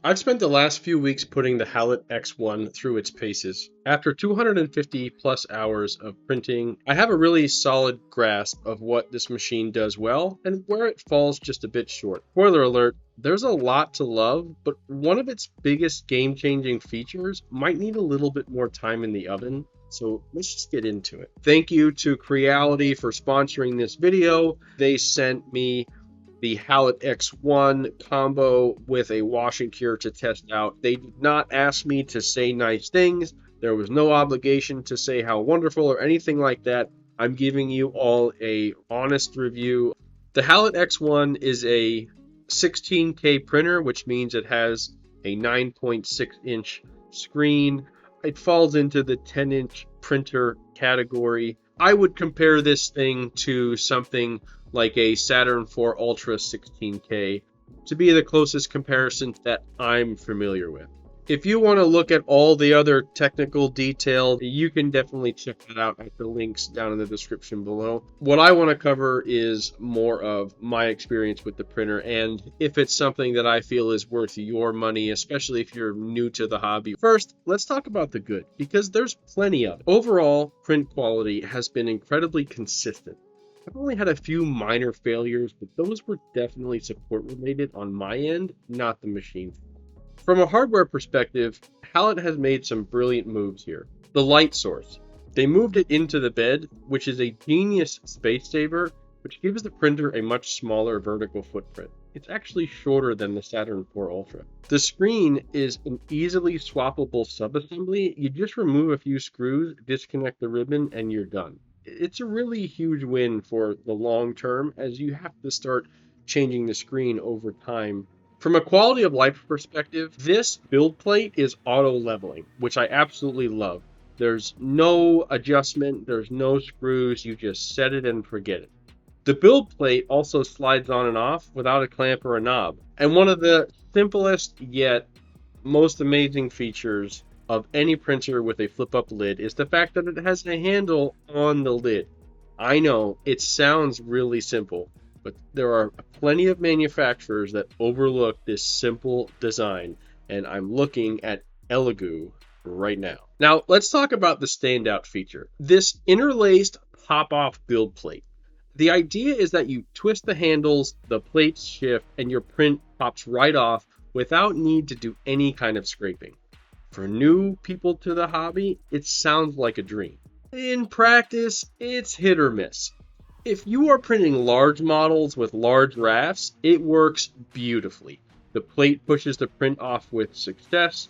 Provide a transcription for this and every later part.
I've spent the last few weeks putting the Halot X1 through its paces. After 250 plus hours of printing, I have a really solid grasp of what this machine does well and where it falls just a bit short. Spoiler alert, there's a lot to love, but one of its biggest game-changing features might need a little bit more time in the oven. So let's just get into it. Thank you to Creality for sponsoring this video. They sent me the Halot X1 combo with a wash and cure to test out. They did not ask me to say nice things. There was no obligation to say how wonderful or anything like that. I'm giving you all a honest review. The Halot X1 is a 16K printer, which means it has a 9.6 inch screen. It falls into the 10-inch printer category. I would compare this thing to something like a Saturn IV Ultra 16K to be the closest comparison that I'm familiar with. If you want to look at all the other technical detail, you can definitely check that out at the links down in the description below. What I want to cover is more of my experience with the printer and if it's something that I feel is worth your money, especially if you're new to the hobby. First, let's talk about the good, because there's plenty of it. Overall, print quality has been incredibly consistent. I've only had a few minor failures, but those were definitely support related on my end, not the machine. From a hardware perspective, Halot has made some brilliant moves here. The light source. They moved it into the bed, which is a genius space saver, which gives the printer a much smaller vertical footprint. It's actually shorter than the Saturn IV Ultra. The screen is an easily swappable subassembly. You just remove a few screws, disconnect the ribbon, and you're done. It's a really huge win for the long term, as you have to start changing the screen over time. From a quality of life perspective, this build plate is auto leveling, which I absolutely love. There's no adjustment, there's no screws, you just set it and forget it. The build plate also slides on and off without a clamp or a knob. And one of the simplest yet most amazing features of any printer with a flip-up lid is the fact that it has a handle on the lid. I know it sounds really simple, but there are plenty of manufacturers that overlook this simple design, and I'm looking at Elegoo right now. Now, let's talk about the standout feature. This interlaced pop-off build plate. The idea is that you twist the handles, the plates shift, and your print pops right off without need to do any kind of scraping. For new people to the hobby, it sounds like a dream. In practice, it's hit or miss. If you are printing large models with large rafts, it works beautifully. The plate pushes the print off with success.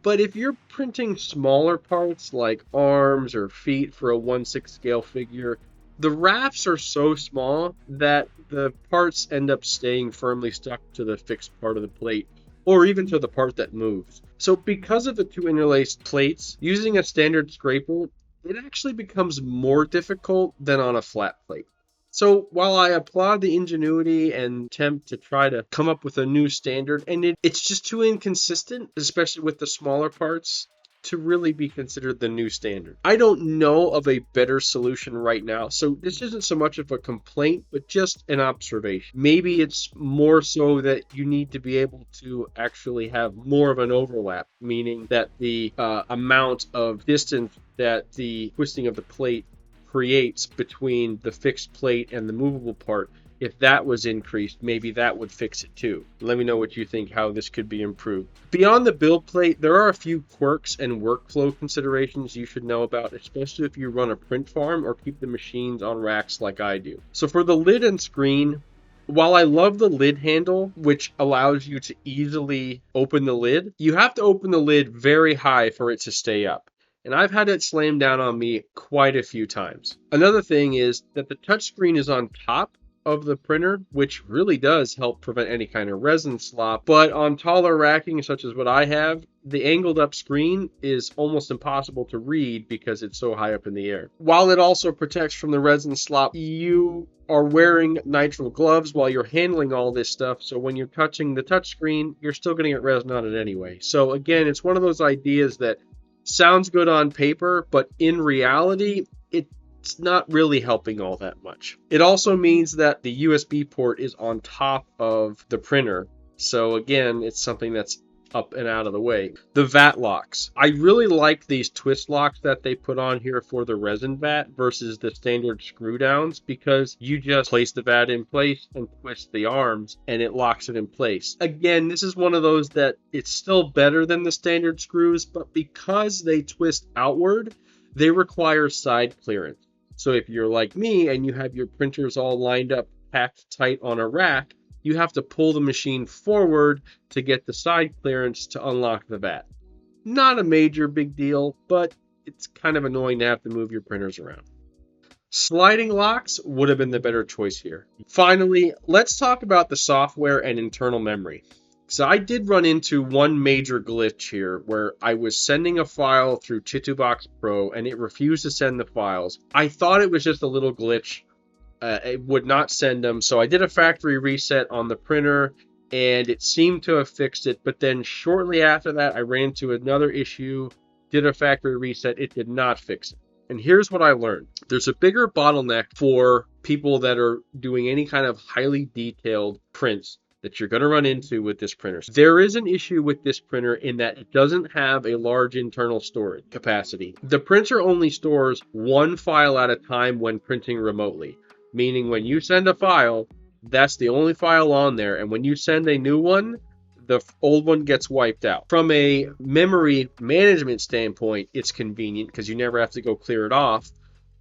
But if you're printing smaller parts like arms or feet for a 1/6 scale figure, the rafts are so small that the parts end up staying firmly stuck to the fixed part of the plate, or even to the part that moves. So because of the two interlaced plates, using a standard scraper, it actually becomes more difficult than on a flat plate. So while I applaud the ingenuity and attempt to try to come up with a new standard, and it's just too inconsistent, especially with the smaller parts, to really be considered the new standard. I don't know of a better solution right now, so this isn't so much of a complaint, but just an observation. Maybe it's more so that you need to be able to actually have more of an overlap, meaning that the amount of distance that the twisting of the plate creates between the fixed plate and the movable part. If that was increased, maybe that would fix it too. Let me know what you think, how this could be improved. Beyond the build plate, there are a few quirks and workflow considerations you should know about, especially if you run a print farm or keep the machines on racks like I do. So for the lid and screen, while I love the lid handle, which allows you to easily open the lid, you have to open the lid very high for it to stay up. And I've had it slam down on me quite a few times. Another thing is that the touchscreen is on top of the printer, which really does help prevent any kind of resin slop. But on taller racking, such as what I have, the angled up screen is almost impossible to read because it's so high up in the air. While it also protects from the resin slop, you are wearing nitrile gloves while you're handling all this stuff. So when you're touching the touchscreen, you're still going to get resin on it anyway. So again, it's one of those ideas that sounds good on paper, but in reality, it's not really helping all that much. It also means that the USB port is on top of the printer, So again, it's something that's up and out of the way. The vat locks. I really like these twist locks that they put on here for the resin vat versus the standard screw downs, because you just place the vat in place and twist the arms and it locks it in place. Again, this is one of those that it's still better than the standard screws, but because they twist outward, they require side clearance. So if you're like me and you have your printers all lined up, packed tight on a rack, you have to pull the machine forward to get the side clearance to unlock the vat. Not a major big deal, but it's kind of annoying to have to move your printers around. Sliding locks would have been the better choice here. Finally, let's talk about the software and internal memory. So I did run into one major glitch here where I was sending a file through Titubox Pro and it refused to send the files. I thought it was just a little glitch. It would not send them, so I did a factory reset on the printer and it seemed to have fixed it, but then shortly after that I ran into another issue, did a factory reset, it did not fix it. And here's what I learned. There's a bigger bottleneck for people that are doing any kind of highly detailed prints that you're going to run into with this printer. There is an issue with this printer in that it doesn't have a large internal storage capacity. The printer only stores one file at a time when printing remotely. Meaning when you send a file, that's the only file on there. And when you send a new one, the old one gets wiped out. From a memory management standpoint, it's convenient because you never have to go clear it off.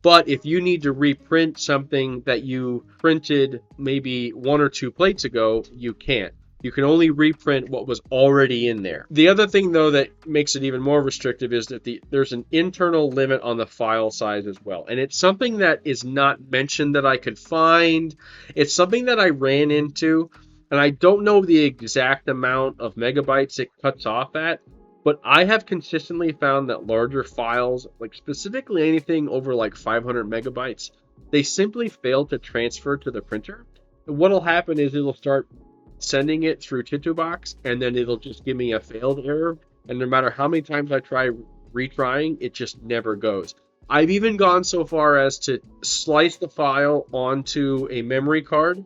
But if you need to reprint something that you printed maybe 1 or 2 plates ago, you can't. You can only reprint what was already in there. The other thing, though, that makes it even more restrictive is that there's an internal limit on the file size as well. And it's something that is not mentioned that I could find. It's something that I ran into, and I don't know the exact amount of megabytes it cuts off at, but I have consistently found that larger files, like specifically anything over like 500 megabytes, they simply fail to transfer to the printer. And what'll happen is it'll start sending it through Titubox, and then it'll just give me a failed error, and no matter how many times I try retrying, it just never goes. I've even gone so far as to slice the file onto a memory card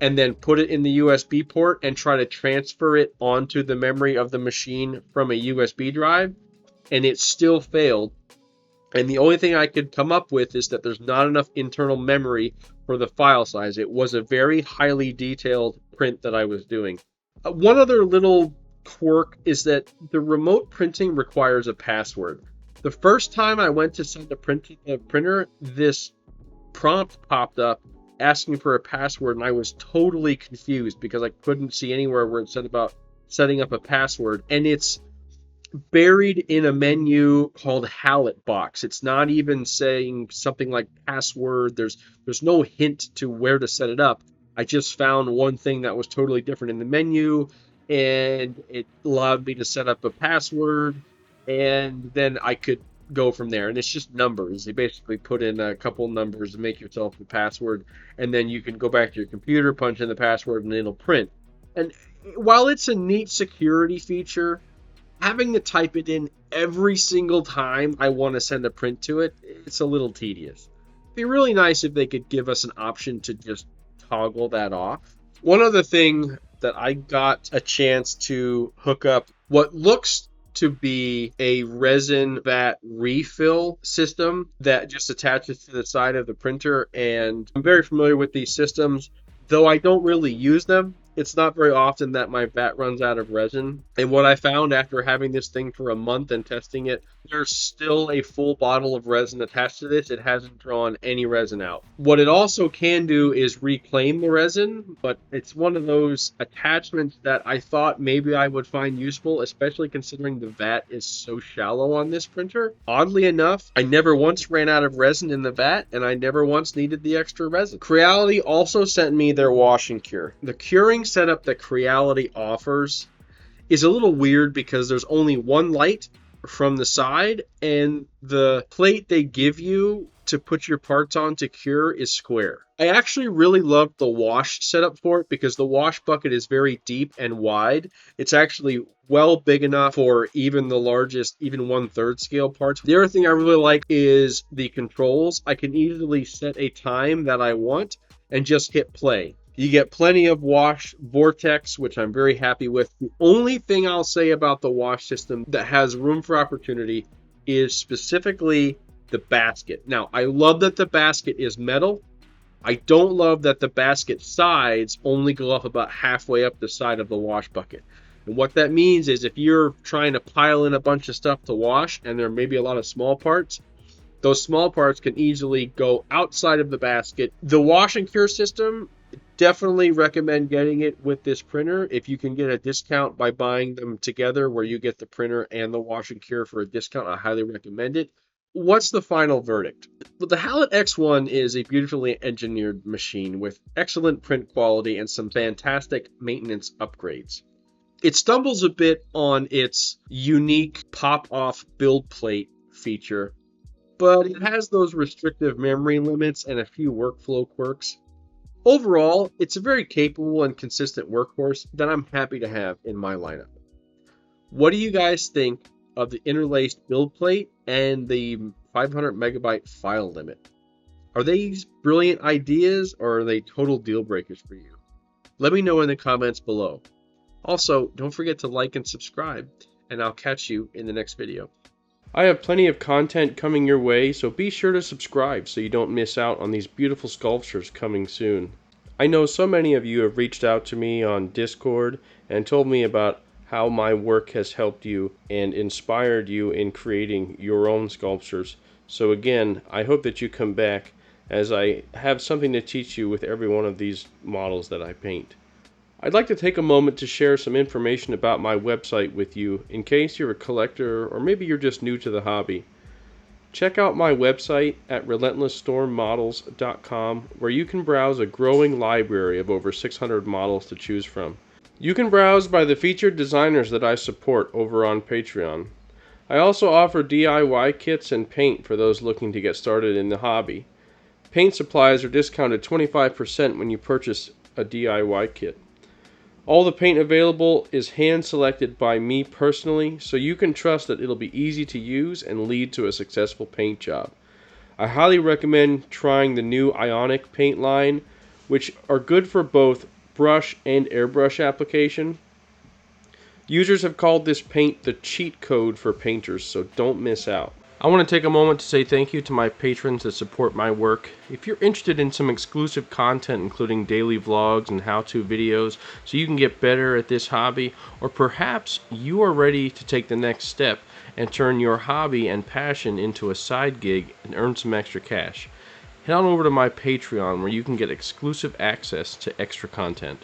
and then put it in the USB port and try to transfer it onto the memory of the machine from a USB drive, and it still failed. And the only thing I could come up with is that there's not enough internal memory for the file size. It was a very highly detailed print that I was doing. One other little quirk is that the remote printing requires a password. The first time I went to send a print to the printer, this prompt popped up asking for a password, and I was totally confused because I couldn't see anywhere where it said about setting up a password. And it's buried in a menu called Halot box. It's not even saying something like password. There's no hint to where to set it up. I just found one thing that was totally different in the menu, and it allowed me to set up a password, and then I could go from there. And it's just numbers. You basically put in a couple numbers to make yourself a password, and then you can go back to your computer, punch in the password, and it'll print. And while it's a neat security feature, having to type it in every single time I want to send a print to it, it's a little tedious. It'd be really nice if they could give us an option to just toggle that off. One other thing that I got a chance to hook up, what looks to be a resin vat refill system that just attaches to the side of the printer, and I'm very familiar with these systems. Though I don't really use them, it's not very often that my vat runs out of resin. And what I found after having this thing for a month and testing it, there's still a full bottle of resin attached to this. It hasn't drawn any resin out. What it also can do is reclaim the resin, but it's one of those attachments that I thought maybe I would find useful, especially considering the vat is so shallow on this printer. Oddly enough, I never once ran out of resin in the vat, and I never once needed the extra resin. Creality also sent me their wash and cure. The curing setup that Creality offers is a little weird because there's only one light from the side, and the plate they give you to put your parts on to cure is square. I actually really love the wash setup for it because the wash bucket is very deep and wide. It's actually well big enough for even the largest, even 1/3 scale parts. The other thing I really like is the controls. I can easily set a time that I want and just hit play. You get plenty of wash vortex, which I'm very happy with. The only thing I'll say about the wash system that has room for opportunity is specifically the basket. Now, I love that the basket is metal. I don't love that the basket sides only go up about halfway up the side of the wash bucket. And what that means is if you're trying to pile in a bunch of stuff to wash and there may be a lot of small parts, those small parts can easily go outside of the basket. The wash and cure system, definitely recommend getting it with this printer. If you can get a discount by buying them together where you get the printer and the wash and cure for a discount, I highly recommend it. What's the final verdict? Well, the Halot X1 is a beautifully engineered machine with excellent print quality and some fantastic maintenance upgrades. It stumbles a bit on its unique pop-off build plate feature, but it has those restrictive memory limits and a few workflow quirks. Overall, it's a very capable and consistent workhorse that I'm happy to have in my lineup. What do you guys think of the interlaced build plate and the 500 megabyte file limit? Are these brilliant ideas or are they total deal breakers for you? Let me know in the comments below. Also, don't forget to like and subscribe, and I'll catch you in the next video. I have plenty of content coming your way, so be sure to subscribe so you don't miss out on these beautiful sculptures coming soon. I know so many of you have reached out to me on Discord and told me about how my work has helped you and inspired you in creating your own sculptures. So again, I hope that you come back, as I have something to teach you with every one of these models that I paint. I'd like to take a moment to share some information about my website with you in case you're a collector or maybe you're just new to the hobby. Check out my website at relentlessstormmodels.com, where you can browse a growing library of over 600 models to choose from. You can browse by the featured designers that I support over on Patreon. I also offer DIY kits and paint for those looking to get started in the hobby. Paint supplies are discounted 25% when you purchase a DIY kit. All the paint available is hand-selected by me personally, so you can trust that it'll be easy to use and lead to a successful paint job. I highly recommend trying the new Ionic paint line, which are good for both brush and airbrush application. Users have called this paint the cheat code for painters, so don't miss out. I want to take a moment to say thank you to my patrons that support my work. If you're interested in some exclusive content, including daily vlogs and how-to videos, so you can get better at this hobby, or perhaps you are ready to take the next step and turn your hobby and passion into a side gig and earn some extra cash, head on over to my Patreon where you can get exclusive access to extra content.